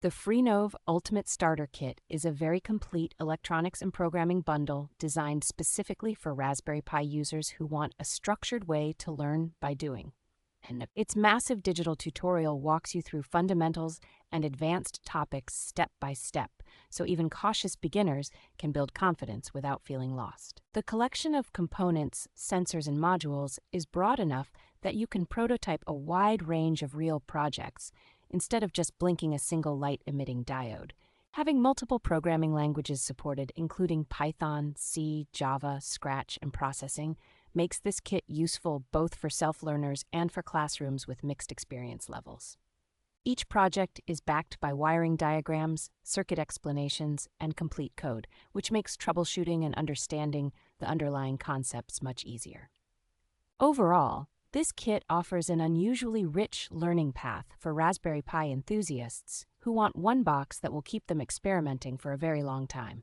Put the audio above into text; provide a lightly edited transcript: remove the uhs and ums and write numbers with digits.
The Freenove Ultimate Starter Kit is a very complete electronics and programming bundle designed specifically for Raspberry Pi users who want a structured way to learn by doing. And its massive digital tutorial walks you through fundamentals and advanced topics step by step, so even cautious beginners can build confidence without feeling lost. The collection of components, sensors, and modules is broad enough that you can prototype a wide range of real projects instead of just blinking a single light-emitting diode. Having multiple programming languages supported, including Python, C, Java, Scratch, and processing, makes this kit useful both for self-learners and for classrooms with mixed experience levels. Each project is backed by wiring diagrams, circuit explanations, and complete code, which makes troubleshooting and understanding the underlying concepts much easier. Overall, this kit offers an unusually rich learning path for Raspberry Pi enthusiasts who want one box that will keep them experimenting for a very long time.